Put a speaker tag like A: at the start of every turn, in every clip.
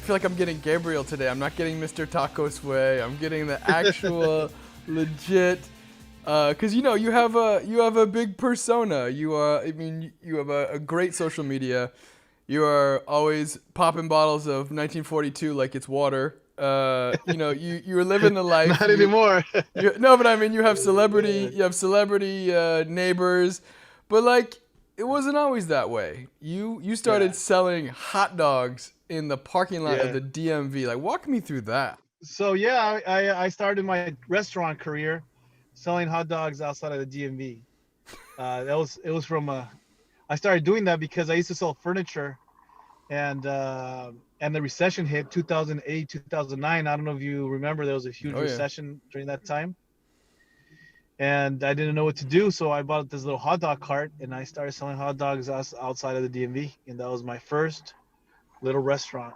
A: feel like I'm getting Gabriel today. I'm not getting Mr. TacosWay. I'm getting the actual, legit. Because you have a big persona. You have a great social media. You are always popping bottles of 1942 like it's water. You're living the life.
B: Not anymore.
A: No, but I mean, you have celebrity neighbors, but like it wasn't always that way. You started selling hot dogs in the parking lot of the DMV. Like, walk me through that.
B: So yeah, I started my restaurant career selling hot dogs outside of the DMV. It was from I started doing that because I used to sell furniture, and the recession hit 2008 2009. I don't know if you remember, there was a huge recession during that time, and I didn't know what to do, so I bought this little hot dog cart and I started selling hot dogs outside of the DMV, and that was my first little restaurant.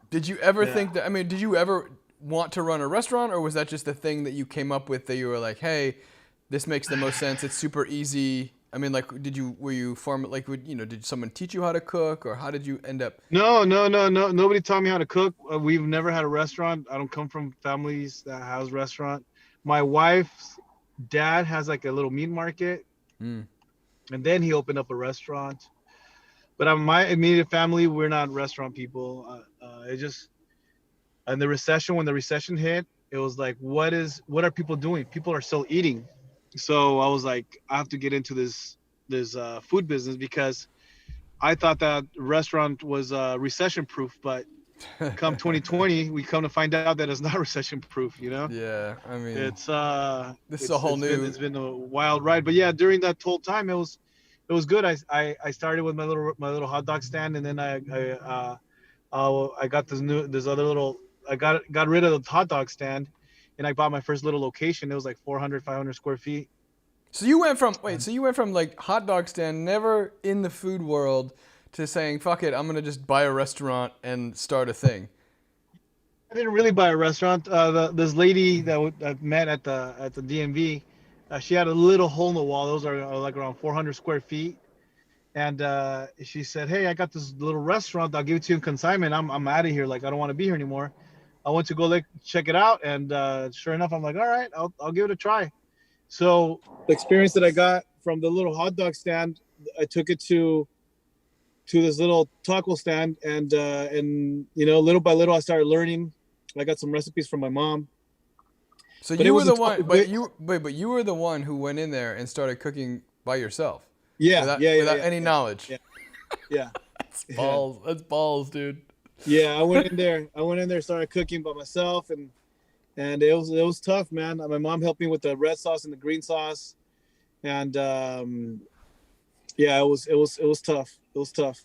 A: Did you ever think that? I mean, did you ever want to run a restaurant, or was that just the thing that you came up with that you were like, hey, this makes the most sense. It's super easy. I mean, like, did someone teach you how to cook, or how did you end up?
B: No. Nobody taught me how to cook. We've never had a restaurant. I don't come from families that has restaurant. My wife's dad has like a little meat market, and then he opened up a restaurant. But my immediate family, we're not restaurant people. It just, and when the recession hit, it was like, what are people doing? People are still eating. So I was like, I have to get into this food business, because I thought that restaurant was recession proof, but come 2020, we come to find out that it's not recession proof.
A: Yeah, I mean,
B: it's
A: it's
B: been a wild ride. But yeah, during that whole time, it was good. I started with my little hot dog stand, and then I got this other little. I got rid of the hot dog stand, and I bought my first little location. It was like 400, 500 square feet.
A: So you went from like hot dog stand, never in the food world, to saying, fuck it, I'm gonna just buy a restaurant and start a thing.
B: I didn't really buy a restaurant. This lady that I met at the DMV, she had a little hole in the wall. Those are like around 400 square feet. And she said, "Hey, I got this little restaurant. I'll give it to you in consignment. I'm out of here. Like, I don't want to be here anymore." I went to go check it out, and sure enough, I'm like, "All right, I'll give it a try." So the experience that I got from the little hot dog stand, I took it to this little taco stand, and little by little, I started learning. I got some recipes from my mom.
A: So you were the one, but you were the one who went in there and started cooking by yourself.
B: Without
A: any knowledge.
B: Yeah.
A: That's balls. That's balls, dude.
B: Yeah, I went in there, started cooking by myself, and it was tough, man. My mom helped me with the red sauce and the green sauce, and it was tough. It was tough.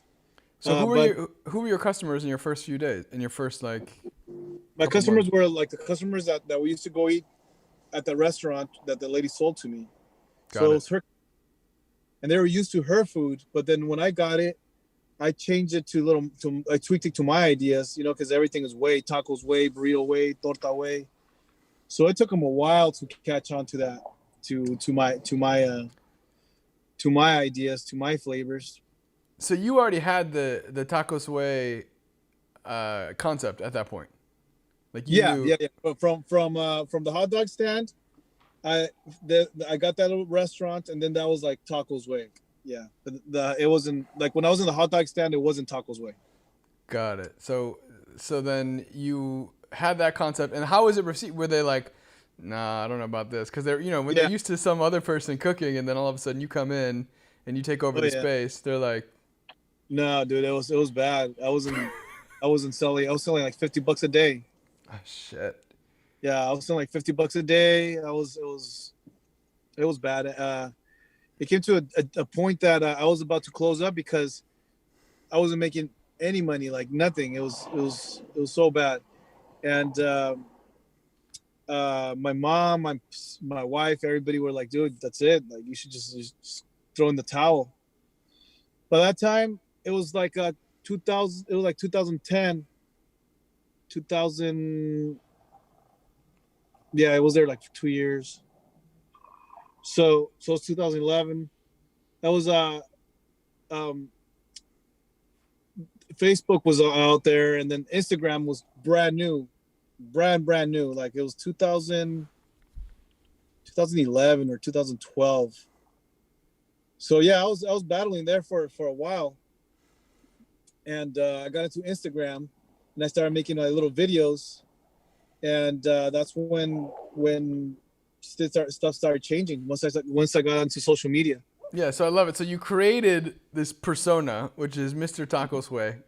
A: So who were your customers in your first few days? In your first
B: my customers were like the customers that we used to go eat at the restaurant that the lady sold to me. It was her, and they were used to her food. But then when I got it, I changed it I tweaked it to my ideas, because everything is way, tacos way, burrito way, torta way. So it took them a while to catch on to that, to my ideas, to my flavors.
A: So you already had the TacosWay concept at that point. Like
B: yeah. But from the hot dog stand, I got that little restaurant, and then that was like TacosWay. Yeah, it wasn't like when I was in the hot dog stand, it wasn't TacosWay.
A: Got it. So then you had that concept, and how was it received? Were they like, nah, I don't know about this, because they're when they're used to some other person cooking, and then all of a sudden you come in and you take over the space. They're like,
B: no, dude, it was bad. I wasn't selling. I was selling like $50 a day.
A: Oh, shit.
B: Yeah, I was selling like $50 a day. It was bad. It came to a point that I was about to close up because I wasn't making any money, like nothing. It was so bad. And my mom, my wife, everybody were like, dude, that's it. Like, you should just throw in the towel. By that time, it was like 2000. It was like 2010, 2000. Yeah, I was there like for 2 years. So it's 2011. That was Facebook was out there, and then Instagram was brand new, brand new. Like it was 2011 or 2012. So yeah, I was battling there for a while, and I got into Instagram, and I started making like little videos, and that's when stuff started changing once I got into social media.
A: Yeah, so I love it. So you created this persona, which is Mr. TacosWay.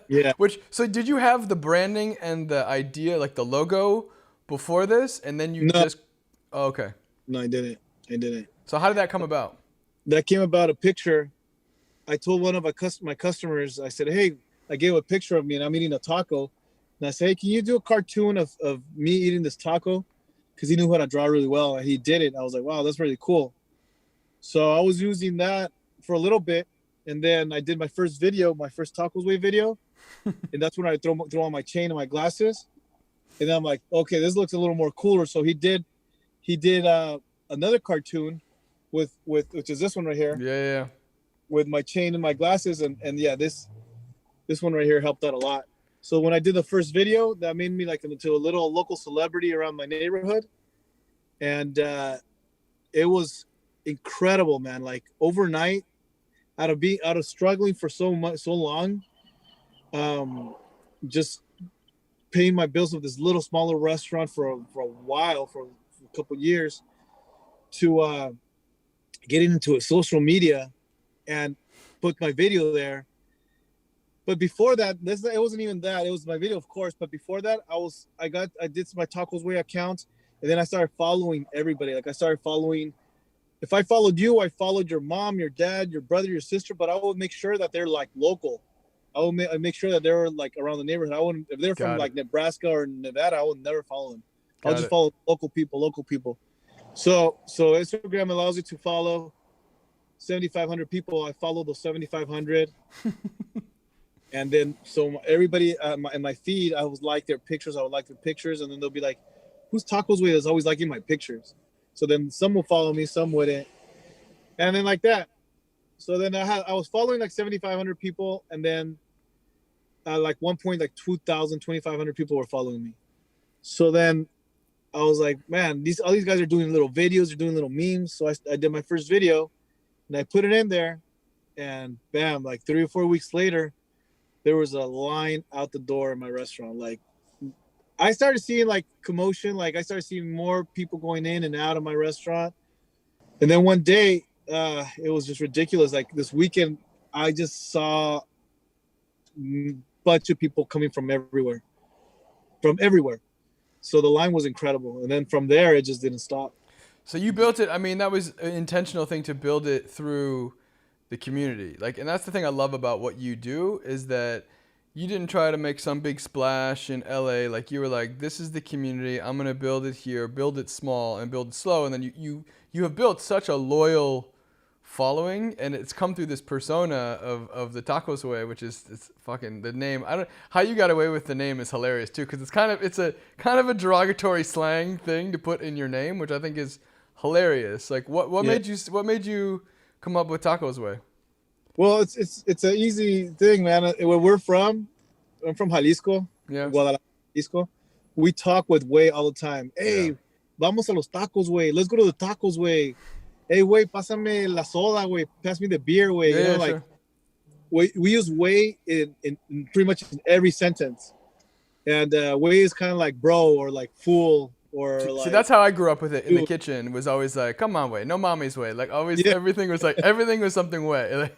B: Yeah.
A: Which, so did you have the branding and the idea, like the logo, before this, and then you
B: No,
A: just? Oh, okay.
B: no, I didn't. I didn't.
A: So how did that come about?
B: That came about a picture. I told one of my customers, I said, hey, I gave a picture of me and I'm eating a taco. And I said, hey, can you do a cartoon of me eating this taco? Because he knew how to draw really well. And he did it. I was like, wow, that's really cool. So I was using that for a little bit. And then I did my first video, my first TacosWay video. And that's when I throw on my chain and my glasses. And then I'm like, okay, this looks a little more cooler. So he did another cartoon with which is this one right here.
A: Yeah.
B: With my chain and my glasses, and yeah, this one right here helped out a lot. So when I did the first video, that made me like into a little local celebrity around my neighborhood, and it was incredible, man. Like overnight, out of struggling for so long, just paying my bills with this little smaller restaurant for a while, for a couple of years, to getting into social media and put my video there. But before that, it wasn't even that. It was my video, of course. But before that, I did my TacosWay account, and then I started following everybody. Like I started following. If I followed you, I followed your mom, your dad, your brother, your sister. But I would make sure that they're like local. I would make sure that they were like around the neighborhood. I wouldn't, if they're from like Nebraska or Nevada, I would never follow them. I'll just follow local people. So Instagram allows you to follow 7,500 people. I follow those 7,500. And then, so everybody in my feed, I would like their pictures. And then they'll be like, who's TacosWay is always liking my pictures? So then some will follow me, some wouldn't. And then like that. So then I was following like 7,500 people. And then like one point, like 2,000, 2,500 people were following me. So then I was like, man, all these guys are doing little videos, they're doing little memes. So I did my first video and I put it in there, and bam, like 3 or 4 weeks later, there was a line out the door in my restaurant. Like I started seeing like commotion, like I started seeing more people going in and out of my restaurant. And then one day, it was just ridiculous. Like this weekend, I just saw a bunch of people coming from everywhere. So the line was incredible. And then from there, it just didn't stop.
A: So you built it. I mean, that was an intentional thing to build it through the community. Like, and that's the thing I love about what you do, is that you didn't try to make some big splash in LA. Like you were like, this is the community. I'm going to build it here, build it small and build it slow. And then you have built such a loyal following, and it's come through this persona of the TacosWay, which is, it's fucking the name. I don't, how you got away with the name is hilarious too, because it's a kind of a derogatory slang thing to put in your name, which I think is hilarious. Like what made you come up with TacosWay?
B: Well, it's an easy thing, man. Where I'm from Jalisco, Guadalajara, Jalisco. We talk with Way all the time. Hey, vamos a los tacos, Way. Let's go to the tacos, Way. Hey, Way, pásame la soda, Way. Pass me the beer, Way.
A: Yeah,
B: like
A: sure.
B: we use Way in pretty much in every sentence. And Way is kind of like bro or like fool. Or
A: See,
B: like,
A: that's how I grew up with it in the kitchen. Was always like, come on, Way, no mommy's way. Like always, everything was something Way.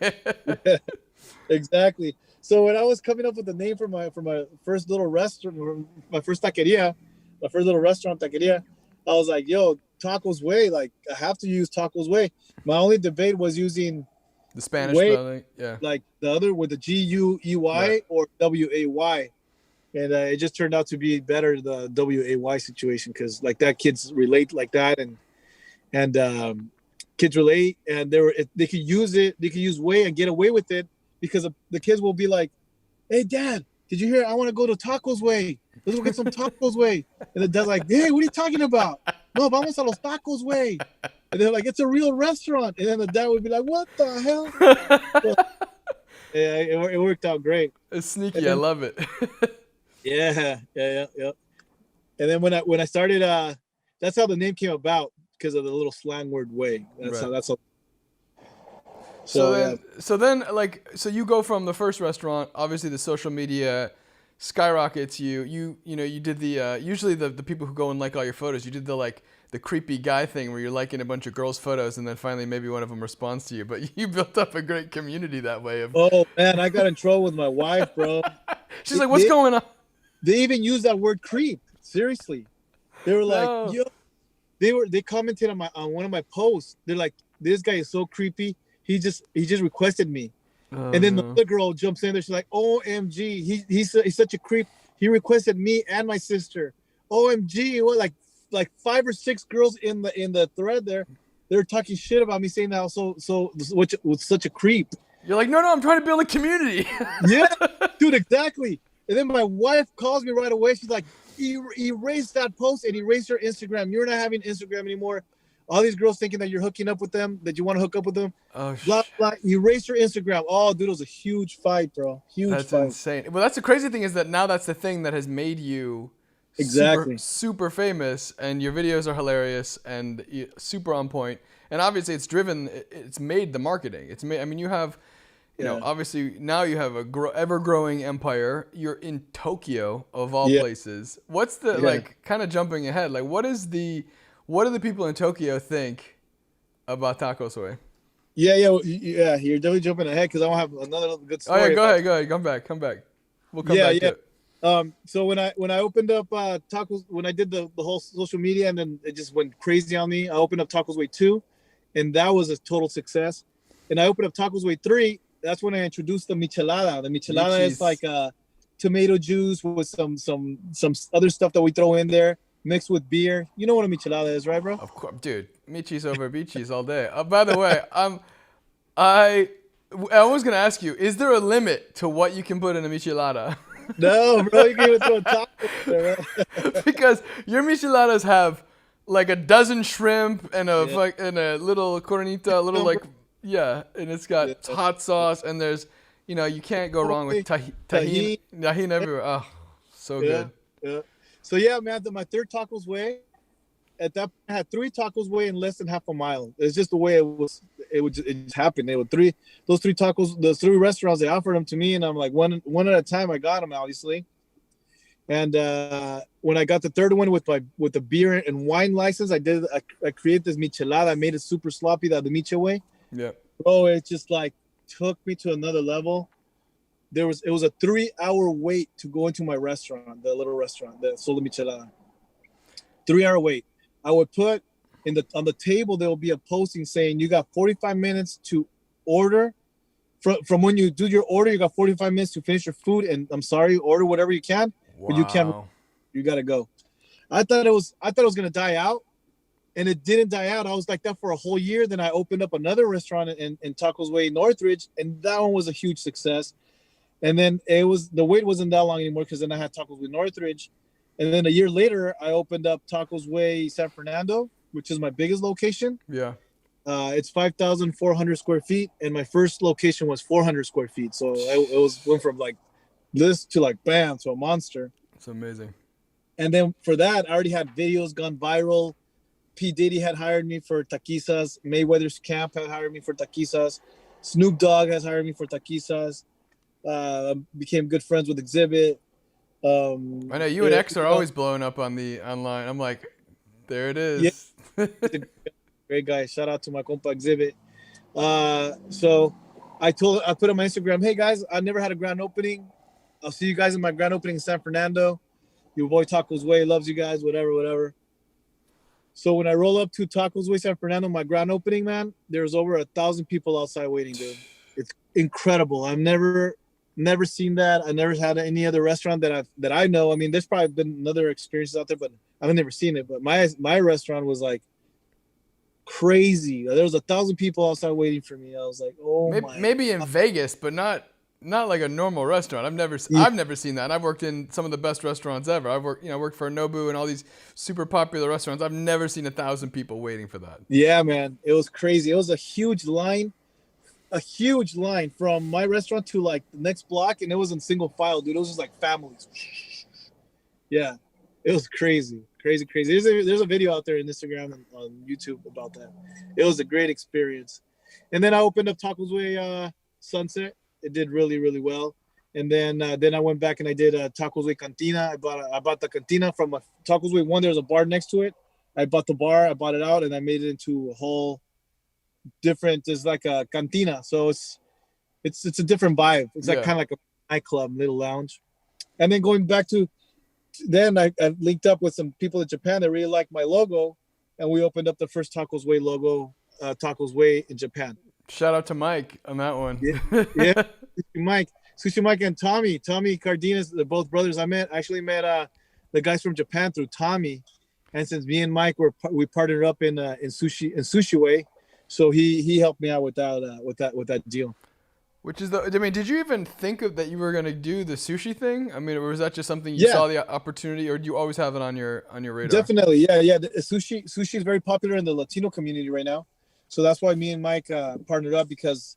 B: Exactly. So when I was coming up with the name for my first little restaurant, my first taqueria, my first little restaurant taqueria, I was like, yo, TacosWay, like I have to use TacosWay. My only debate was using
A: the Spanish
B: way,
A: spelling,
B: like the other with the GUEY or WAY. And it just turned out to be better, the WAY situation, because like that kids relate like that, and kids relate, and they could use it, they could use Way and get away with it, because the kids will be like, hey dad, did you hear? I want to go to TacosWay. Let's go get some TacosWay. And the dad's like, hey, what are you talking about? No, vamos a los TacosWay. And they're like, it's a real restaurant. And then the dad would be like, what the hell? Yeah, it worked out great.
A: It's
B: And
A: sneaky. I
B: then
A: love it.
B: yeah. And then when I started, that's how the name came about because of the little slang word way.
A: Right.
B: That's how.
A: So
B: So yeah,
A: then, so then, like, so you go from the first restaurant. Obviously, the social media skyrockets you. You know, you did the usually the people who go and like all your photos. You did the like the creepy guy thing where you're liking a bunch of girls' photos, and then finally maybe one of them responds to you. But you built up a great community that way. Of
B: oh man, I got in trouble with my wife, bro.
A: she's
B: They,
A: like, "What's
B: they,
A: going on?"
B: they even used that word creep. Seriously. They were like,
A: No.
B: yo, they commented on one of my posts. They're like, this guy is so creepy. He just requested me.
A: Oh
B: And then the
A: no.
B: other girl jumps in there. She's like, OMG, he's such a creep. He requested me and my sister. OMG, what like 5 or 6 girls in the thread there. They're talking shit about me, saying that which was such a creep.
A: You're like, no, I'm trying to build a community.
B: Yeah, dude, exactly. And then my wife calls me right away. She's like, erase that post and erase your Instagram. You're not having Instagram anymore. All these girls thinking that you're hooking up with them, that you want to hook up with them.
A: Oh,
B: Blah, blah. Erase your Instagram. Oh, dude, it was a huge fight, bro. Huge
A: that's
B: fight.
A: insane. Well, that's the crazy thing is that now that's the thing that has made you
B: Exactly.
A: super famous, and your videos are hilarious and super on point. And obviously, it's made the marketing. It's made. I mean, you have, you know, obviously now you have a ever growing empire. You're in Tokyo of all places. What's the like kind of jumping ahead? Like, what do the people in Tokyo think about TacosWay?
B: Yeah. You're definitely jumping ahead because I don't have another good story.
A: Oh yeah, go ahead. Come back. We'll come back to it.
B: So when I opened up tacos, when I did the whole social media and then it just went crazy on me, I opened up TacosWay 2, and that was a total success. And I opened up TacosWay 3. That's when I introduced the Michelada. The Michelada is like tomato juice with some other stuff that we throw in there mixed with beer. You know what a Michelada is, right, bro?
A: Of course, dude. Michis over beachies all day. By the way, I was gonna ask you: is there a limit to what you can put in a Michelada?
B: No, bro, you can't even throw a taco there, bro.
A: Because your Micheladas have like a dozen shrimp and a little cornita, and it's got hot sauce, and there's, you know, you can't go wrong with tahini everywhere. Oh, so good.
B: Yeah. So yeah, man, my third TacosWay. At that point, I had 3 TacosWay in less than half a mile. It's just the way it was. It just happened. They were those 3 tacos, those 3 restaurants. They offered them to me, and I'm like one at a time. I got them, obviously. And when I got the third one with the beer and wine license, I created this Michelada. I made it super sloppy, the Miche way.
A: Yeah.
B: Bro, it just like took me to another level. It was a 3-hour wait to go into my restaurant, the little restaurant, the Solo Michelada. 3-hour wait. I would put on the table, there will be a posting saying you got 45 minutes to order. From when you do your order, you got 45 minutes to finish your food. And I'm sorry, order whatever you can, but you can't. You gotta go. I thought it was gonna die out, and it didn't die out. I was like that for a whole year. Then I opened up another restaurant in TacosWay Northridge, and that one was a huge success. And then the wait wasn't that long anymore because then I had TacosWay Northridge. And then a year later, I opened up TacosWay San Fernando, which is my biggest location.
A: Yeah.
B: It's 5,400 square feet, and my first location was 400 square feet. So it went from like this to like bam to a monster.
A: It's amazing.
B: And then for that, I already had videos gone viral. P. Diddy had hired me for taquisas. Mayweather's camp had hired me for taquisas. Snoop Dogg has hired me for taquisas. Became good friends with Exhibit.
A: I know you and X are always blowing up on the online. I'm like, there it is.
B: Yeah. Great guy. Shout out to my compa Exhibit. So I put on my Instagram, hey guys, I never had a grand opening. I'll see you guys in my grand opening in San Fernando. Your boy TacosWay loves you guys, whatever. So when I roll up to TacosWay San Fernando, my grand opening, man, there's over 1,000 people outside waiting, dude. It's incredible. I've never seen that. I never had any other restaurant that I know. I mean, there's probably been other experiences out there, but I've never seen it. But my restaurant was like crazy. There was 1,000 people outside waiting for me. I was like, oh my.
A: Maybe in Vegas, but not like a normal restaurant. I've never seen that. And I've worked in some of the best restaurants ever. I've worked for Nobu and all these super popular restaurants. I've never seen 1,000 people waiting for that.
B: Yeah, man, it was crazy. It was a huge line
C: a huge line from my restaurant to like the next block, and it was in single file, dude. It was just like families. Yeah, it was crazy, crazy, crazy. There's a video out there in Instagram and on YouTube about that. It was a great experience. And then I opened up TacosWay Sunset. It did really, really well. And then I went back and I did TacosWay Cantina. I bought the cantina from a TacosWay one. There's a bar next to it. I bought the bar. I bought it out and I made it into a whole different. It's like a cantina, so it's a different vibe. It's like kind of like a nightclub, little lounge. And then going back to then I linked up with some people in Japan that really liked my logo, and we opened up the first TacosWay logo, TacosWay in Japan.
A: Shout out to Mike on that one.
C: Yeah. Sushi Mike and Tommy Cardenas, they're both brothers. I actually met the guys from Japan through Tommy, and since me and Mike we partnered up in Sushi Way, so he helped me out with that deal.
A: Which is did you even think of that you were gonna do the sushi thing? I mean, or was that just something you saw the opportunity, or do you always have it on your radar?
C: Definitely, yeah. Sushi is very popular in the Latino community right now, so that's why me and Mike partnered up, because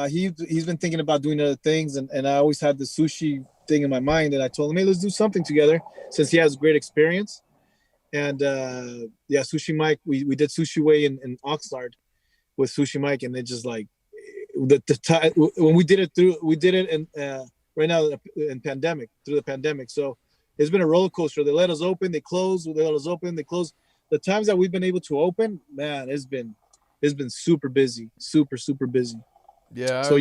C: he's been thinking about doing other things, and I always had the sushi thing in my mind, and I told him, hey, let's do something together, since he has great experience. And Sushi Mike, we did Sushi Way in Oxnard with Sushi Mike, and it just like. The time when we did it in right now in through the pandemic, so it's been a roller coaster. They let us open, they close, they let us open, they close. The times that we've been able to open, man, it's been super busy, super busy.
A: Yeah,
C: so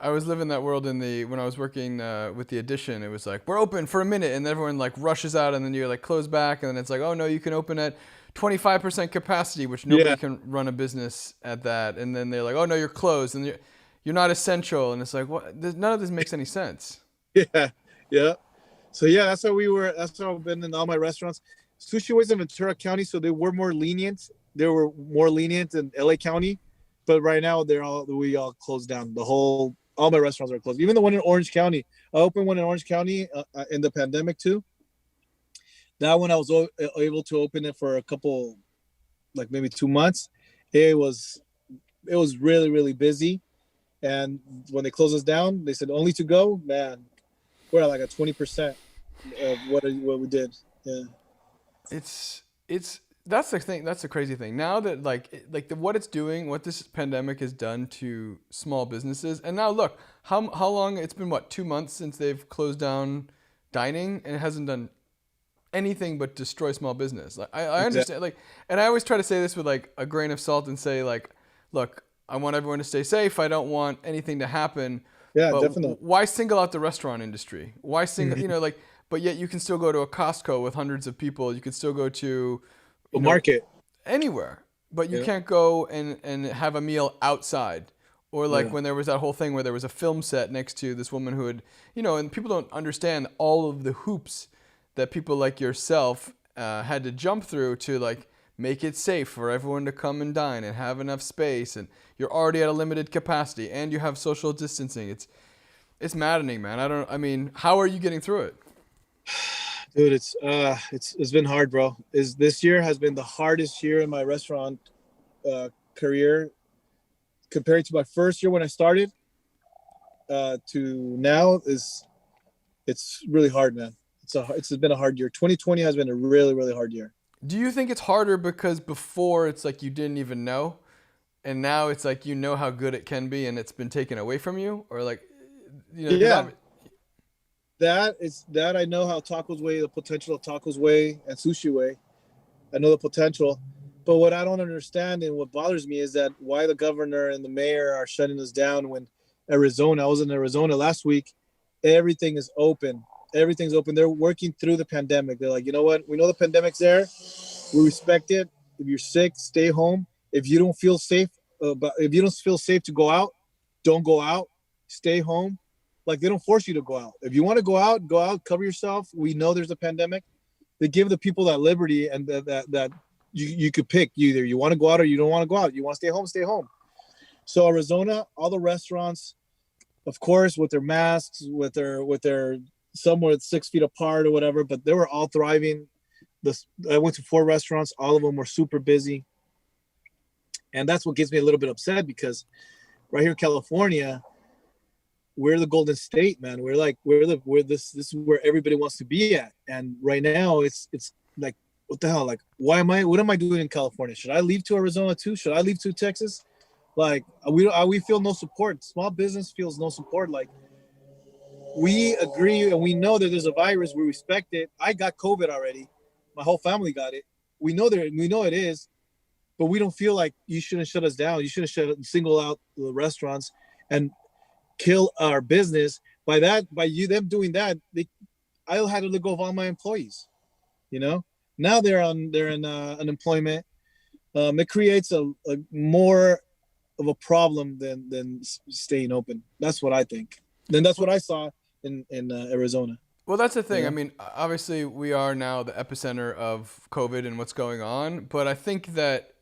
A: I was living that world when I was working with the Edition. It was like, we're open for a minute, and everyone like rushes out, and then you're like close back, and then it's like, oh no, you can open at 25% capacity, which nobody can run a business at that. And then they're like, oh no, you're closed, and you're not essential. And it's like, what? None of this makes any sense.
C: Yeah. So that's how I've been in all my restaurants. Sushi was in Ventura County, so they were more lenient. They were more lenient in LA County, but right now we all closed down. All my restaurants are closed. Even the one in Orange County. I opened one in Orange County in the pandemic too. That one I was able to open it for a couple, like maybe 2 months. It was really, really busy. And when they closed us down, they said only to go. Man, we're at like a 20% of what we did. Yeah.
A: That's the thing. That's the crazy thing. Now that what it's doing, what this pandemic has done to small businesses, and now look how long it's been. What, 2 months since they've closed down dining, and it hasn't done anything but destroy small business. Like I understand, and I always try to say this with like a grain of salt and say like, look, I want everyone to stay safe. I don't want anything to happen.
C: Yeah,
A: but
C: definitely.
A: Why single out the restaurant industry? Why single, but yet you can still go to a Costco with hundreds of people. You can still go to
C: a market
A: anywhere, but you can't go and have a meal outside. Or when there was that whole thing where there was a film set next to this woman who had, and people don't understand all of the hoops that people like yourself had to jump through to like make it safe for everyone to come and dine and have enough space, and you're already at a limited capacity and you have social distancing. It's maddening, man. How are you getting through it?
C: Dude, it's been hard, bro. This year has been the hardest year in my restaurant career compared to my first year when I started to now. It's really hard, man. It's been a hard year. 2020 has been a really, really hard year.
A: Do you think it's harder because before it's like you didn't even know, and now it's like you know how good it can be and it's been taken away from you? Or like,
C: that I know how TacosWay, the potential of TacosWay and Sushi Way. I know the potential. But what I don't understand and what bothers me is that why the governor and the mayor are shutting us down when I was in Arizona last week. Everything is open. Everything's open. They're working through the pandemic. They're like, you know what? We know the pandemic's there. We respect it. If you're sick, stay home. If you don't feel safe, to go out, don't go out. Stay home. Like, they don't force you to go out. If you want to go out, cover yourself. We know there's a pandemic. They give the people that liberty, and that you could pick. Either you want to go out or you don't want to go out. You want to stay home. So Arizona, all the restaurants, of course, with their masks, with their somewhere 6 feet apart or whatever, but they were all thriving. I went to 4 restaurants. All of them were super busy. And that's what gets me a little bit upset, because right here in California, we're the Golden State, man. This is where everybody wants to be at. And right now it's like, what the hell? Like, what am I doing in California? Should I leave to Arizona too? Should I leave to Texas? Like, we feel no support. Small business feels no support. Like, we agree and we know that there's a virus. We respect it. I got COVID already. My whole family got it. We know it is, but we don't feel like you shouldn't shut us down. You shouldn't single out the restaurants and kill our business by them doing that. I had to let go of all my employees. You know, now they're in unemployment. It creates a more of a problem than staying open. That's what I think. Then that's what I saw in Arizona.
A: Well, that's the thing.
C: Yeah.
A: I mean, obviously, we are now the epicenter of COVID and what's going on. But I think that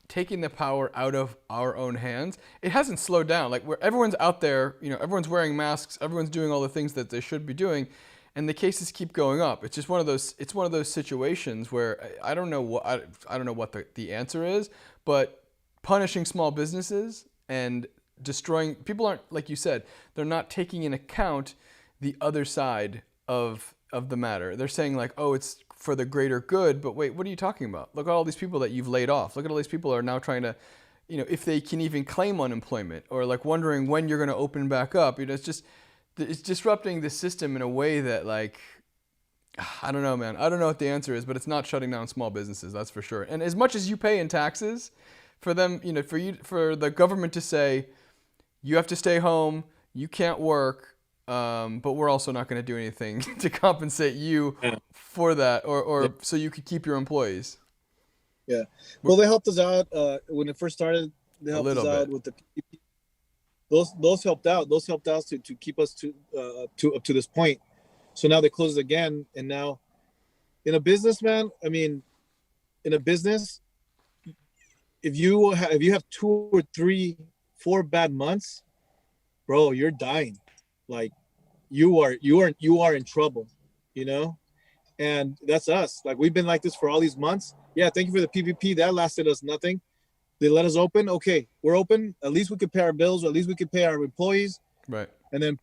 A: taking the power out of our own hands, it hasn't slowed down. Like, everyone's out there, everyone's wearing masks, everyone's doing all the things that they should be doing, and the cases keep going up. It's just one of those situations where I don't know what the answer is, but punishing small businesses and destroying people aren't, like you said, they're not taking into account the other side of the matter. They're saying like, oh, it's for the greater good, but wait, what are you talking about? Look at all these people that you've laid off. Look at all these people who are now trying to, if they can even claim unemployment, or like wondering when you're going to open back up. It's disrupting the system in a way that, like, I don't know, man. I don't know what the answer is, but it's not shutting down small businesses, that's for sure. And as much as you pay in taxes, for them, for the government to say, you have to stay home, you can't work, but we're also not going to do anything to compensate you for that, or so you could keep your employees.
C: Yeah. Well, they helped us out when it first started. They helped us out with the PPP. Those helped out. Those helped out to keep us up to this point. So now they closed again, and now in a business, man. I mean, in a business, if you have 2 or 3, 4 bad months, bro, you're dying. Like, you are in trouble, and that's us. Like, we've been like this for all these months. Yeah, thank you for the PPP. That lasted us nothing. They let us open. Okay, we're open. At least we could pay our bills, or at least we could pay our employees.
A: Right.
C: And then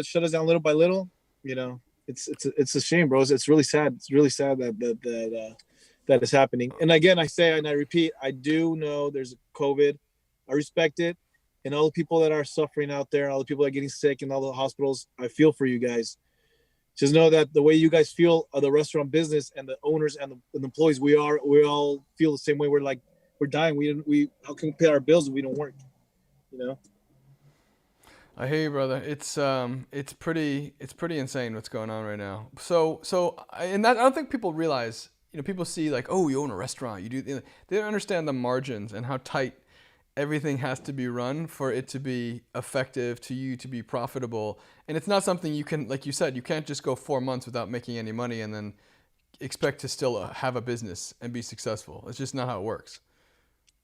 C: shut us down little by little. It's a shame, bros. It's really sad. It's really sad that is happening. And again, I say and I repeat, I do know there's COVID. I respect it. And all the people that are suffering out there, all the people that are getting sick in all the hospitals, I feel for you guys. Just know that the way you guys feel of the restaurant business and the owners and the employees, we all feel the same way. We're dying. How can we pay our bills if we don't work?
A: I hear you, brother. It's pretty insane what's going on right now. And that, I don't think people realize. People see like, oh, you own a restaurant. You do. They don't understand the margins and how tight everything has to be run for it to be effective, to you to be profitable. And it's not something you can, like you said, you can't just go 4 months without making any money and then expect to still have a business and be successful. It's just not how it works.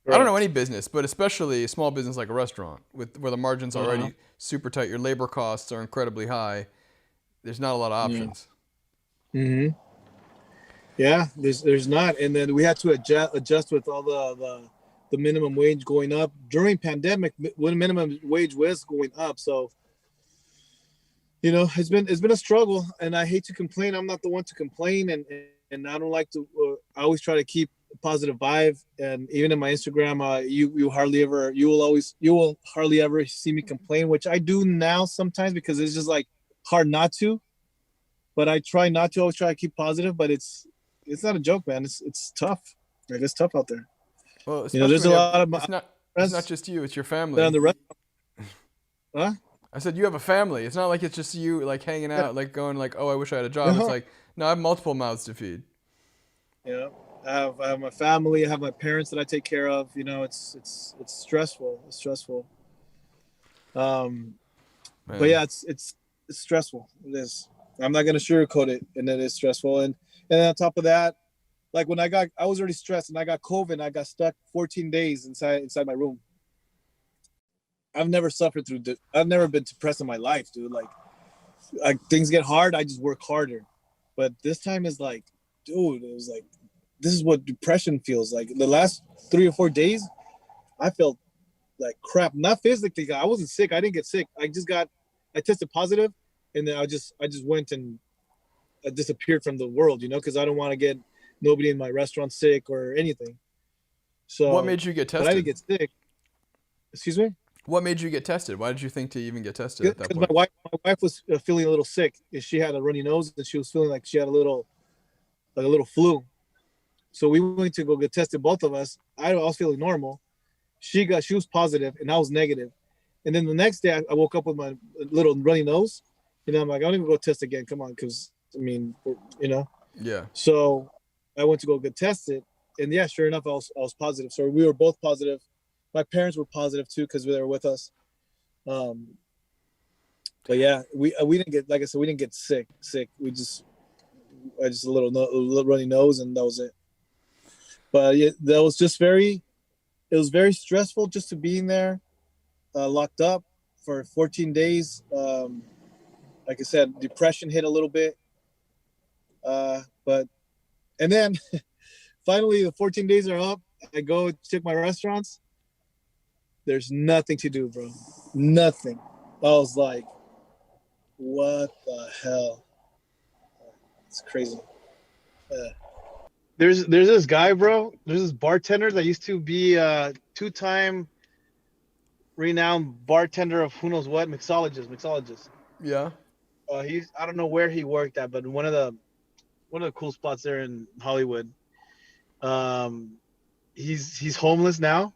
A: Right. I don't know any business, but especially a small business like a restaurant where the margins are already super tight. Your labor costs are incredibly high. There's not a lot of options.
C: Mm-hmm. Yeah, there's not. And then we had to adjust with all the minimum wage going up during pandemic, when minimum wage was going up. So, it's been a struggle, and I hate to complain. I'm not the one to complain, and I don't like to. I always try to keep a positive vibe, and even in my Instagram, you will hardly ever see me complain, which I do now sometimes because it's just like hard not to. But I try not to. Always try to keep positive, but it's not a joke, man. It's tough. Like, it's tough out there.
A: Well,
C: there's a lot of
A: it's not just you; it's your family.
C: On the rest. Huh?
A: I said you have a family. It's not like it's just you like hanging out, like going like, oh, I wish I had a job. It's like, no, I have multiple mouths to feed.
C: I have my family. I have my parents that I take care of. It's stressful. It's stressful. But yeah, it's stressful. It is. I'm not gonna sugarcoat it, and it is stressful. And on top of that, like when I was already stressed, and I got COVID, and I got stuck 14 days inside my room. I've never suffered through. I've never been depressed in my life, dude. Like things get hard, I just work harder. But this time is like, dude, it was like, this is what depression feels like. The last 3 or 4 days, I felt like crap. Not physically. I wasn't sick. I didn't get sick. I tested positive, and then I just went and disappeared from the world, because I don't want to get nobody in my restaurant sick or anything. So
A: what made you get tested?
C: But I didn't get sick. Excuse me?
A: What made you get tested? Why did you think to even get tested at that point?
C: Because my wife was feeling a little sick. She had a runny nose, and she was feeling like she had a little flu. So we went to go get tested, both of us. I was feeling normal. She was positive, and I was negative. And then the next day, I woke up with my little runny nose. I'm like, I don't even go test again. Come on, because
A: Yeah.
C: So I went to go get tested, and yeah, sure enough, I was positive. So we were both positive. My parents were positive too because they were with us. But yeah, we didn't get, like I said, we didn't get sick. I just a little runny nose, and that was it. But yeah, it was very stressful just to be in there, locked up for 14 days. Like I said, depression hit a little bit. And then finally the 14 days are up. I go check my restaurants. There's nothing to do, bro. Nothing. I was like, what the hell? It's crazy.
B: There's this guy, bro. There's this bartender that used to be a 2-time renowned bartender of who knows what, mixologist.
A: Yeah.
B: I don't know where he worked at, but one of the cool spots there in Hollywood. He's homeless now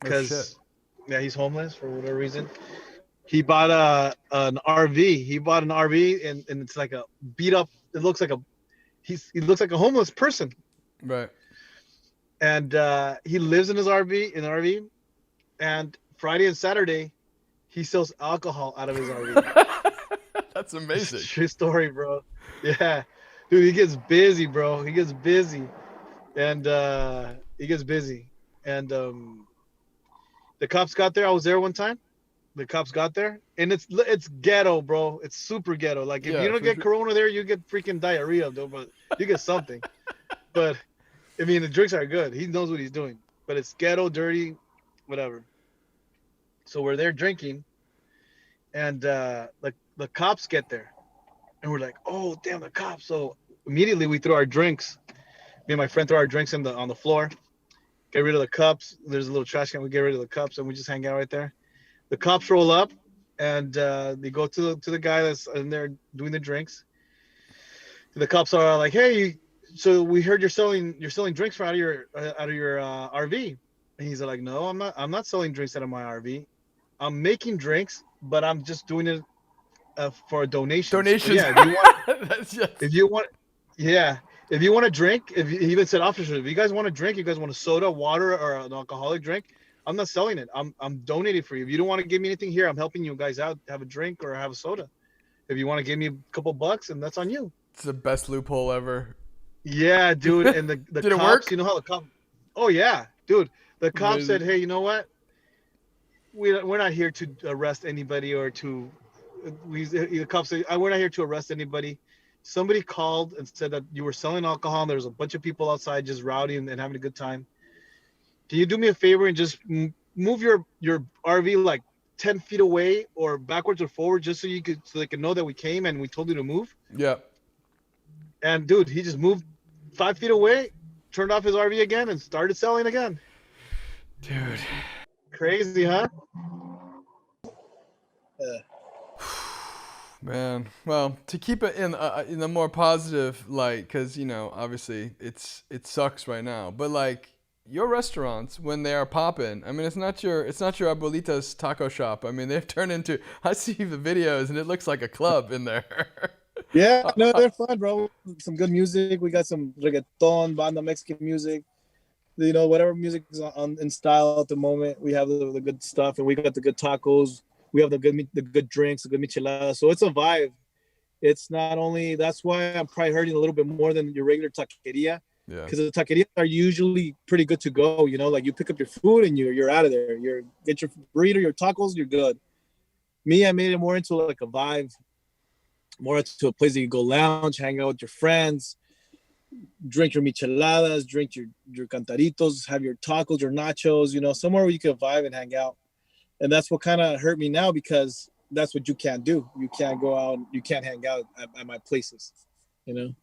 B: because he's homeless for whatever reason. He bought an RV. He bought an RV and it's like a beat up. It looks like he looks like a homeless person.
A: Right.
B: And he lives in his RV. And Friday and Saturday, he sells alcohol out of his RV.
A: That's amazing.
B: True story, bro. Yeah. Dude, he gets busy, bro. He gets busy. And the cops got there. I was there one time. The cops got there, and it's ghetto, bro. It's super ghetto. Like, if you don't get corona there, you get freaking diarrhea, though, but you get something. But I mean, the drinks are good. He knows what he's doing, but it's ghetto, dirty, whatever. So we're there drinking, and like the cops get there, and we're like, oh damn, the cops. So immediately we throw our drinks. Me and my friend throw our drinks on the floor, get rid of the cups. There's a little trash can. We get rid of the cups, and we just hang out right there. The cops roll up, and they go to the guy that's in there doing the drinks. The cops are like, hey, so we heard you're selling drinks out of your RV. And he's like, no, I'm not selling drinks out of my RV. I'm making drinks, but I'm just doing it for a donation.
A: Donations.
B: Yeah, if you want a drink, he even said, officers, if you guys want a drink, you guys want a soda, water, or an alcoholic drink, I'm not selling it. I'm donating for you. If you don't want to give me anything here, I'm helping you guys out. Have a drink or have a soda. If you want to give me a couple bucks, and that's on you.
A: It's the best loophole ever.
B: Yeah, dude. And the
A: Did
B: cops,
A: it work?
B: you know how the cop? Oh yeah, dude. The cop said, hey, you know what? We're not here to arrest anybody or to. The cops said, we're not here to arrest anybody. Somebody called and said that you were selling alcohol, and there's a bunch of people outside just rowdying and having a good time. Can you do me a favor and just move your RV like 10 feet away or backwards or forward, just so they can know that we came and we told you to move?
A: Yeah.
B: And dude, he just moved 5 feet away, turned off his RV again, and started selling again.
A: Dude.
B: Crazy, huh?
A: Man, well, to keep it in a more positive light, because obviously it sucks right now, but like your restaurants when they are popping, I mean, it's not your abuelita's taco shop. I mean, they've turned into. I see the videos and it looks like a club in there.
C: Yeah, no, they're fun, bro. Some good music. We got some reggaeton, banda Mexican music. Whatever music is in style at the moment. We have the good stuff, and we got the good tacos. We have the good drinks, the good michelada. So it's a vibe. It's not only, that's why I'm probably hurting a little bit more than your regular taqueria.
A: Yeah.
C: Because the taquerias are usually pretty good to go. Like you pick up your food and you're out of there. Get your burrito, your tacos, you're good. Me, I made it more into like a vibe, more into a place that you go lounge, hang out with your friends, drink your micheladas, drink your cantaritos, have your tacos, your nachos. Somewhere where you can vibe and hang out. And that's what kind of hurt me now, because that's what you can't do. You can't go out, you can't hang out at my places, you know.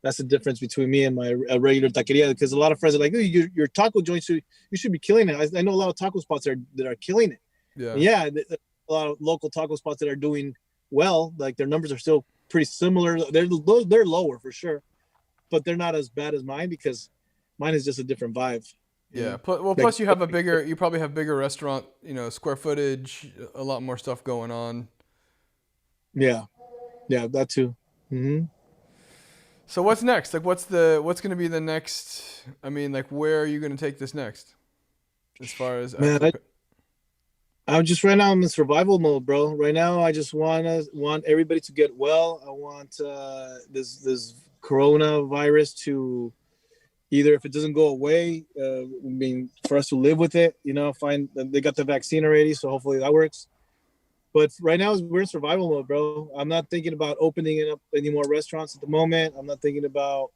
C: That's the difference between me and my regular taqueria, because a lot of friends are like, hey, your taco joint, you should be killing it. I know a lot of taco spots that are killing it.
A: Yeah.
C: And yeah, a lot of local taco spots that are doing well, like their numbers are still pretty similar. They're lower for sure, but they're not as bad as mine, because mine is just a different vibe.
A: Yeah. Plus you probably have bigger restaurant, square footage, a lot more stuff going on.
C: Yeah, that too. Mm-hmm.
A: So what's next? Like, what's going to be the next? I mean, like, where are you going to take this next? As far as
C: I'm just right now in the survival mode, bro. Right now, I just want everybody to get well. I want this coronavirus to, either, if it doesn't go away, for us to live with it. They got the vaccine already, so hopefully that works. But right now, we're in survival mode, bro. I'm not thinking about opening up any more restaurants at the moment. I'm not thinking about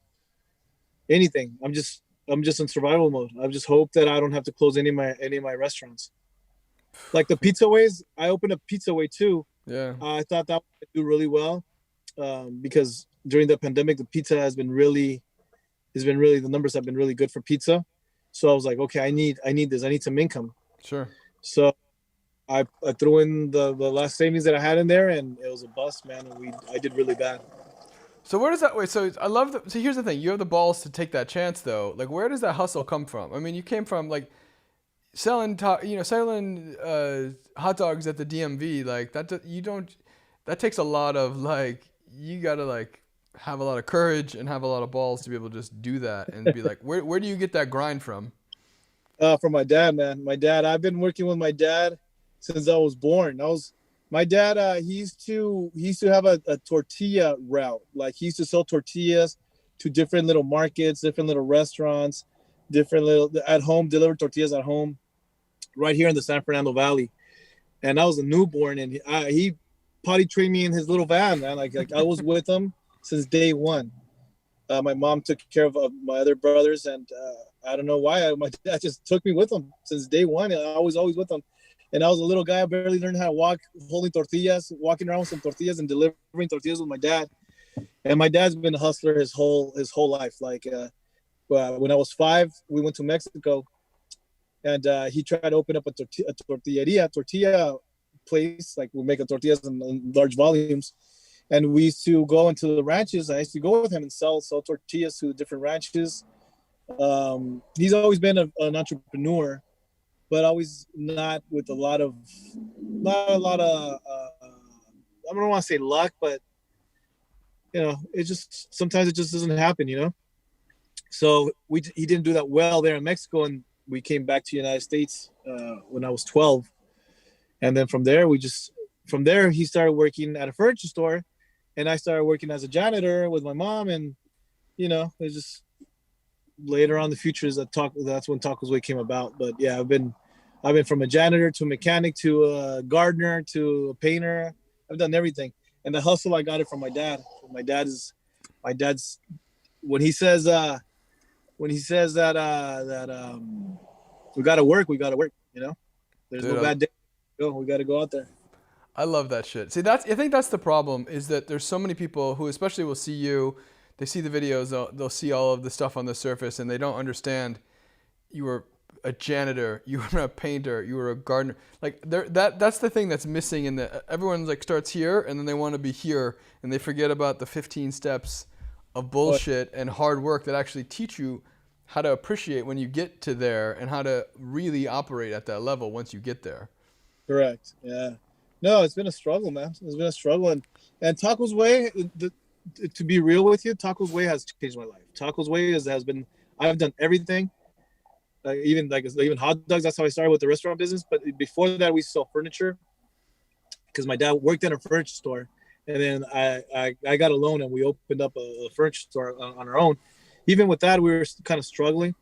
C: anything. I'm just in survival mode. I just hope that I don't have to close any of my restaurants. Like the pizza ways, I opened a pizza way too.
A: Yeah.
C: I thought that would do really well, because during the pandemic, the pizza the numbers have been really good for pizza. So I was like, okay, I need this. I need some income.
A: Sure.
C: So I threw in the last savings that I had in there, and it was a bust, man. And I did really bad.
A: So where does that way? So I love so here's the thing. You have the balls to take that chance, though. Like, where does that hustle come from? I mean, you came from like selling hot dogs at the DMV. Like that takes a lot of, like, you gotta like have a lot of courage and have a lot of balls to be able to just do that and be like, where do you get that grind from?
C: From my dad, man. My dad. I've been working with my dad since I was born. My dad, he used to have a tortilla route. Like, he used to sell tortillas to different little markets, different little restaurants, different little at home, delivered tortillas at home, right here in the San Fernando Valley. And I was a newborn, and he potty trained me in his little van, man. Like I was with him since day one. My mom took care of my other brothers, and I don't know why my dad just took me with him since day one. I was always with him. And I was a little guy. I barely learned how to walk, holding tortillas, walking around with some tortillas and delivering tortillas with my dad. And my dad's been a hustler his whole life. Like, when I was 5, we went to Mexico, and he tried to open up a tortilla place. Like, we make tortillas in large volumes. And we used to go into the ranches. I used to go with him and sell tortillas to different ranches. He's always been an entrepreneur, but always not with a lot of I don't want to say luck, but sometimes it just doesn't happen, So he didn't do that well there in Mexico, and we came back to the United States when I was 12, and then from there he started working at a furniture store, and I started working as a janitor with my mom, and it's just later on the future is that's when TacosWay came about. But yeah, I've been from a janitor to a mechanic to a gardener to a painter. I've done everything, and the hustle, I got it from my dad. My dad's when he says that we gotta work. There's no bad day. We gotta go out there.
A: I love that shit. See, I think that's the problem, is that there's so many people who especially will see you, they see the videos, they'll see all of the stuff on the surface, and they don't understand you were a janitor, you were a painter, you were a gardener. Like, that's the thing that's missing in everyone like starts here and then they want to be here, and they forget about the 15 steps of bullshit and hard work that actually teach you how to appreciate when you get to there and how to really operate at that level once you get there. Correct.
C: Yeah. No, it's been a struggle, man. It's been a struggle, and TacosWay, to be real with you, TacosWay has changed my life. TacosWay has been. I've done everything. Even hot dogs. That's how I started with the restaurant business. But before that, we sold furniture, because my dad worked at a furniture store, and then I got a loan and we opened up a furniture store on our own. Even with that, we were kind of struggling.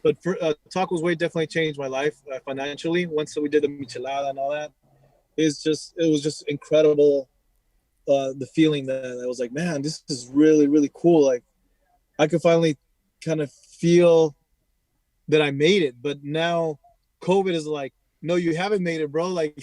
C: But TacosWay definitely changed my life financially. Once we did the Michelada and all that, it was just incredible. The feeling that I was like, man, this is really, really cool. Like, I could finally kind of feel that I made it. But now COVID is like no, you haven't made it, bro. Like,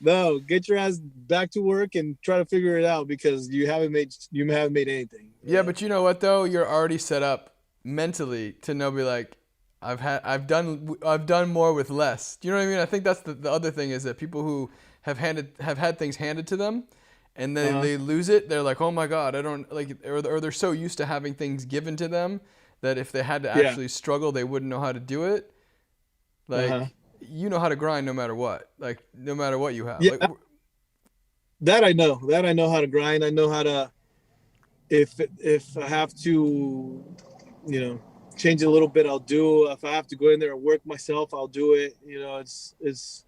C: no, get your ass back to work and try to figure it out because you haven't made anything.
A: Yeah, but you know what though? You're already set up mentally to know, be like, I've done more with less. Do you know what I mean? I think that's the other thing is that people who have had things handed to them, and then they lose it. They're like, oh my god, I don't like, or they're so used to having things given to them that if they had to actually struggle, they wouldn't know how to do it. Like, you know how to grind no matter what. Like, no matter what you have.
C: Yeah,
A: Like,
C: that I know. That I know how to grind. I know how to. If I have to, change it a little bit, I'll do. If I have to go in there and work myself, I'll do it. It's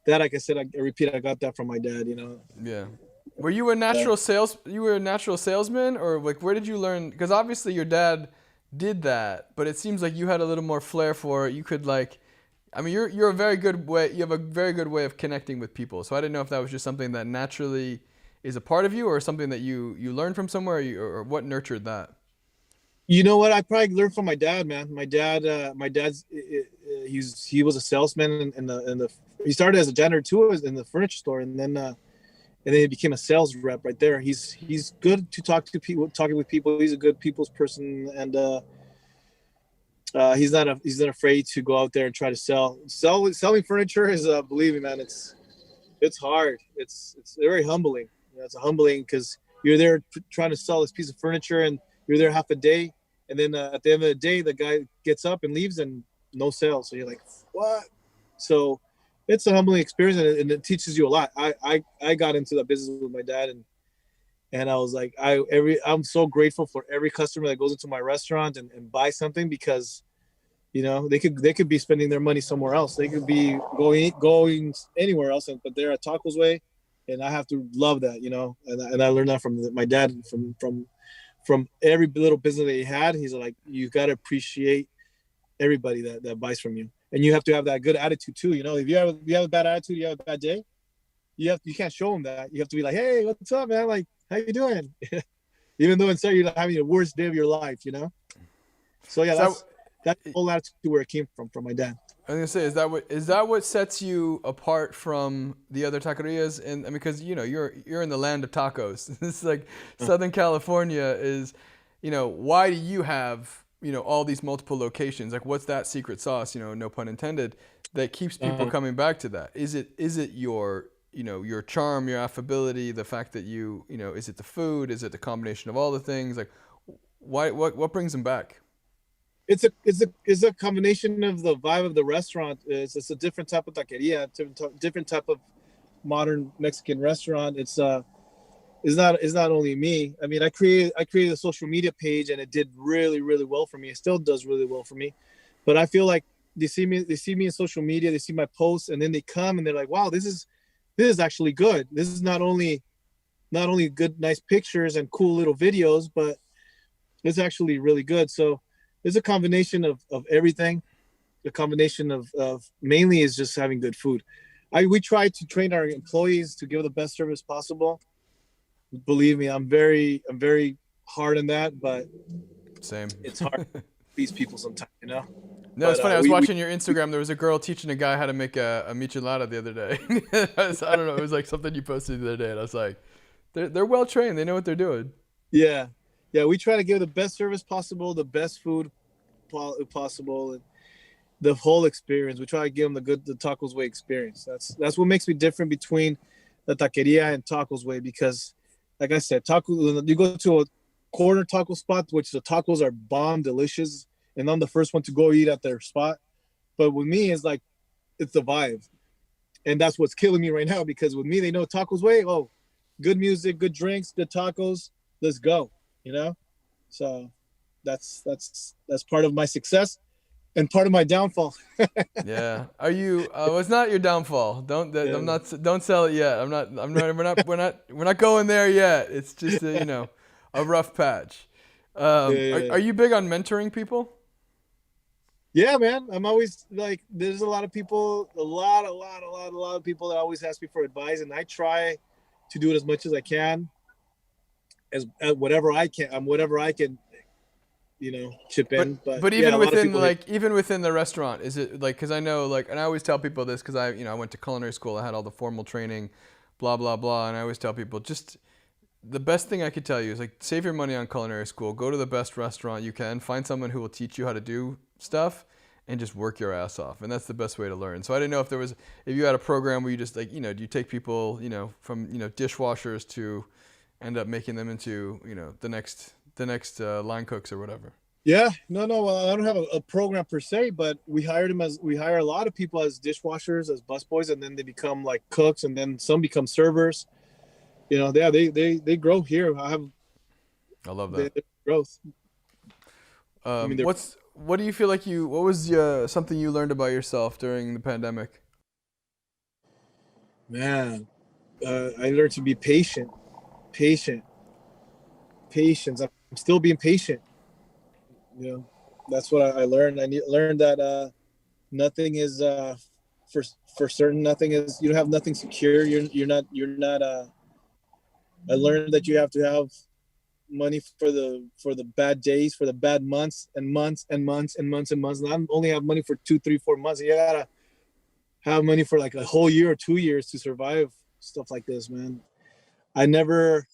C: that. Like I said, I repeat, I got that from my dad.
A: Yeah. Were you a natural salesman, or like where did you learn? Because obviously your dad did that, but it seems like you had a little more flair for it. You could like, I mean, you're a very good way. You have a very good way of connecting with people. So I didn't know if that was just something that naturally is a part of you, or something that you learned from somewhere, or what nurtured that.
C: You know what? I probably learned from my dad, man. My dad's he was a salesman in the he started as a janitor too in the furniture store, and then he became a sales rep right there. He's good to talk to people, talking with people. He's a good people's person, and he's not afraid to go out there and try to selling furniture is believe me, man, it's hard. It's very humbling. It's humbling because you're there trying to sell this piece of furniture, and you're there half a day, and then at the end of the day, the guy gets up and leaves, and no sales. So you're like, what? So it's a humbling experience, and it teaches you a lot. I got into the business with my dad, and I was like, I'm so grateful for every customer that goes into my restaurant and buys something, because they could be spending their money somewhere else. They could be going anywhere else, but they're at TacosWay, and I have to love that, and I learned that from my dad, from every little business that he had. He's like, you got to appreciate everybody that buys from you, and you have to have that good attitude too. If you have a bad attitude, you have a bad day, you can't show them that. You have to be like, hey, what's up, man? Like, how you doing? Even though inside you're having the worst day of your life, So yeah, that's the whole attitude where it came from my dad.
A: I was gonna say, is that what sets you apart from the other taquerias? And I mean, because you're in the land of tacos. It's like Southern California is, why do you have all these multiple locations? Like, what's that secret sauce? No pun intended, that keeps people coming back to that? Is it your your charm, your affability, the fact that is it the food? Is it the combination of all the things? Like, what brings them back?
C: It's a combination of the vibe of the restaurant. It's a different type of taqueria, different type of modern Mexican restaurant. It's not only me. I mean, I created a social media page, and it did really, really well for me. It still does really well for me. But I feel like they see me in social media, they see my posts, and then they come and they're like, wow, this is actually good. This is not only good, nice pictures and cool little videos, but it's actually really good. So it's a combination of everything. The combination of mainly is just having good food. We try to train our employees to give the best service possible. Believe me, I'm very hard on that, but
A: Same.
C: It's hard to please people sometimes,
A: No, it's funny. I was watching your Instagram. There was a girl teaching a guy how to make a Michelada the other day. I don't know. It was like something you posted the other day, and I was like, they're well trained. They know what they're doing.
C: Yeah. We try to give the best service possible, the best food possible, and the whole experience. We try to give them the TacosWay experience. That's what makes me different between the taqueria and TacosWay, because, like I said, you go to a corner taco spot, which the tacos are bomb delicious, and I'm the first one to go eat at their spot. But with me, it's like, it's the vibe, and that's what's killing me right now, because with me, they know TacosWay. Oh, good music, good drinks, good tacos. Let's go. So that's part of my success and part of my downfall.
A: Yeah. Are you? It's not your downfall. Don't.
C: Yeah.
A: I'm not. Don't sell it yet. I'm not. We're not going there yet. It's just a rough patch. Are you big on mentoring people?
C: Yeah, man. I'm always like, there's a lot of people, a lot of people that always ask me for advice, and I try to do it as much as I can. As whatever I can, chip in.
A: But
C: yeah,
A: even
C: a lot of
A: within
C: people
A: even within the restaurant, is it like, because I know, like, and I always tell people this because I went to culinary school, I had all the formal training, blah blah blah, and I always tell people, just the best thing I could tell you is, like, save your money on culinary school, go to the best restaurant you can, find someone who will teach you how to do stuff, and just work your ass off, and that's the best way to learn. So I didn't know if you had a program where you just, like, do you take people from dishwashers to end up making them into the next line cooks or whatever.
C: Yeah, no. Well, I don't have a program per se, but we hire a lot of people as dishwashers, as busboys, and then they become like cooks, and then some become servers. They grow here. I
A: love that.
C: Growth.
A: What do you feel like what was something you learned about yourself during the pandemic?
C: Man, I learned to be patient. Patience. I'm still being patient. That's what I learned. I learned that nothing is for certain. Nothing is. You don't have nothing secure. You're not. I learned that you have to have money for the bad days, for the bad months and months and months and months and months. And I only have money for 2, 3, 4 months. You gotta have money for like a whole year or 2 years to survive stuff like this, man. I never,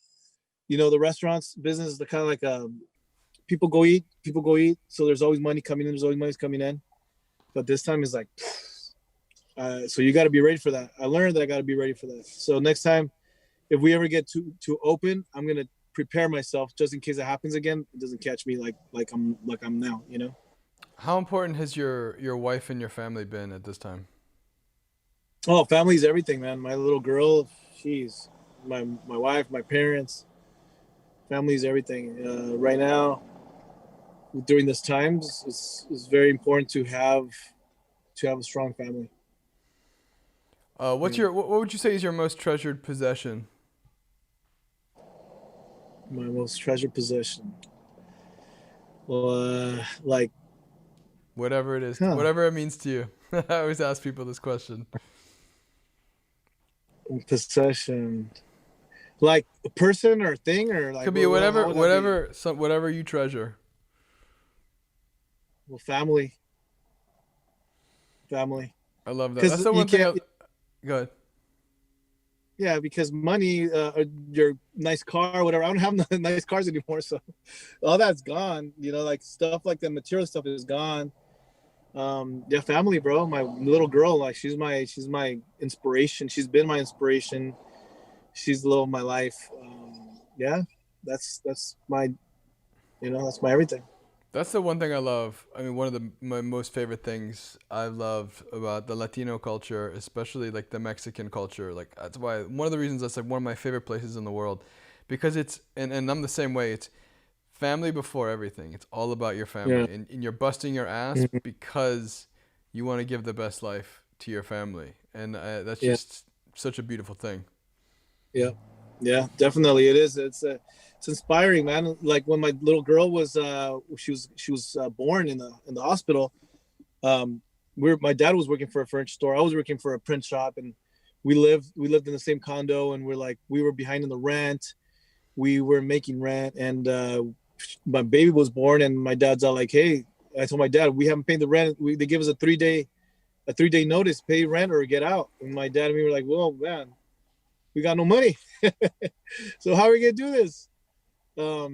C: the restaurants business is the kind of like people go eat. So there's always money coming in. There's always money coming in. But this time is like, so you got to be ready for that. I learned that I got to be ready for that. So next time, if we ever get to open, I'm gonna prepare myself just in case it happens again. It doesn't catch me like I'm now.
A: How important has your wife and your family been at this time?
C: Oh, family's everything, man. My little girl, she's my wife, my parents. Family's everything. Right now, during this time, it's very important to have a strong family.
A: What would you say is your most treasured possession?
C: My most treasured possession. Well, like
A: whatever it is, whatever it means to you. I always ask people this question.
C: Possession, like a person or thing, or like
A: could be whatever you treasure.
C: Well, family.
A: I love that. That's the one thing. Go ahead.
C: Yeah, because money, your nice car, whatever. I don't have nice cars anymore, so all that's gone. Like stuff like the material stuff is gone. Yeah, family, bro. My little girl, like she's my inspiration. She's been my inspiration. She's the love of my life. Yeah, that's my, that's my everything.
A: That's the one thing I love. I mean, one of my most favorite things I love about the Latino culture, especially like the Mexican culture. Like that's why one of the reasons that's like one of my favorite places in the world, because it's and I'm the same way. It's family before everything. It's all about your family, and you're busting your ass because you want to give the best life to your family, and that's just such a beautiful thing.
C: Yeah, definitely it is. It's inspiring, man. Like when my little girl was she was born in the hospital. My dad was working for a furniture store. I was working for a print shop, and we lived in the same condo, and we were behind in the rent. We were making rent, and my baby was born, and my dad's all like, "Hey," I told my dad, "We haven't paid the rent. They give us a 3-day notice, pay rent or get out." And my dad and me were like, "Well, man, we got no money. So how are we gonna do this?" My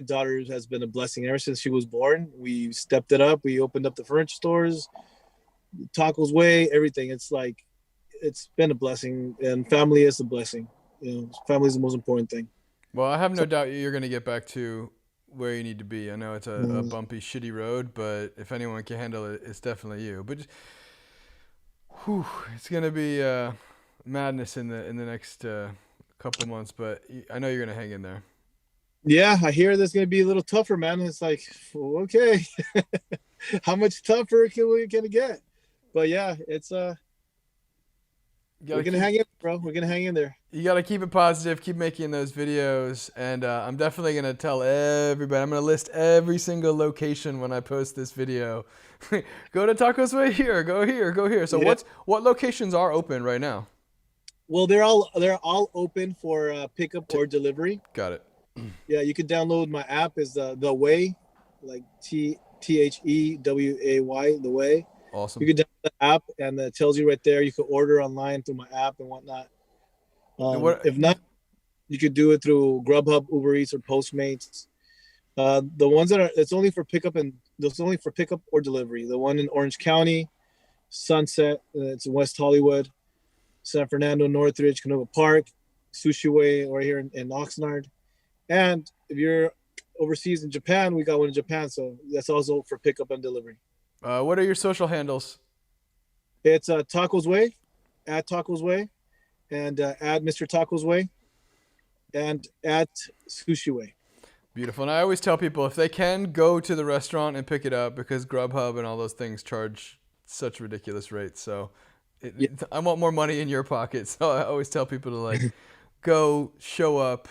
C: daughter has been a blessing ever since she was born. We stepped it up. We opened up the furniture stores, TacosWay, everything. It's been a blessing, and family is a blessing. Family is the most important thing.
A: Well, I have no doubt you're going to get back to where you need to be. I know it's a bumpy, shitty road, but if anyone can handle it, it's definitely you. But it's going to be madness in the next couple months, but I know you're going to hang in there.
C: Yeah, I hear that's going to be a little tougher, man. It's like, okay, how much tougher can we get? But yeah, it's we're going to hang in, bro. We're going to hang in there.
A: You got to keep it positive, keep making those videos, and I'm definitely going to tell everybody. I'm going to list every single location when I post this video. Go to TacosWay here, go here. So what locations are open right now?
C: Well, they're all open for pickup or delivery.
A: Got it.
C: Yeah, you can download my app. Is the Way, like THEWAY, the Way.
A: Awesome.
C: You can download the app, and it tells you right there. You can order online through my app and whatnot. If not, you could do it through Grubhub, Uber Eats, or Postmates. The ones that are, it's only for pickup or delivery. The one in Orange County, Sunset, it's in West Hollywood, San Fernando, Northridge, Canova Park, Sushi Way, right here in Oxnard. And if you're overseas in Japan, we got one in Japan, so that's also for pickup and delivery.
A: What are your social handles?
C: It's TacosWay, at TacosWay, and at Mr. TacosWay, and at Sushi Way.
A: Beautiful. And I always tell people if they can, go to the restaurant and pick it up because Grubhub and all those things charge such ridiculous rates. So I want more money in your pocket. So I always tell people to like go, show up,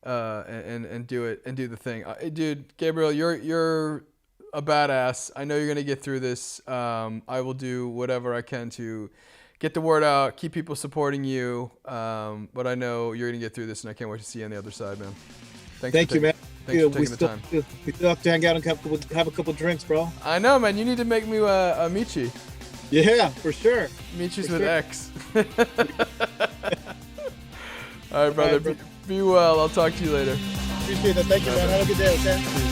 A: and do it and do the thing. Dude, Gabriel, you're a badass. I know you're gonna get through this. I will do whatever I can to get the word out, keep people supporting you. But I know you're gonna get through this, and I can't wait to see you on the other side, man.
C: Thank you, man.
A: Thanks for taking the time.
C: We still have to hang out and have a couple drinks, bro.
A: I know, man. You need to make me a Michi.
C: Yeah, for sure.
A: Michis with X. All right, brother. Be well. I'll talk to you later.
C: Appreciate that. Thank you, man. Have a good day, okay?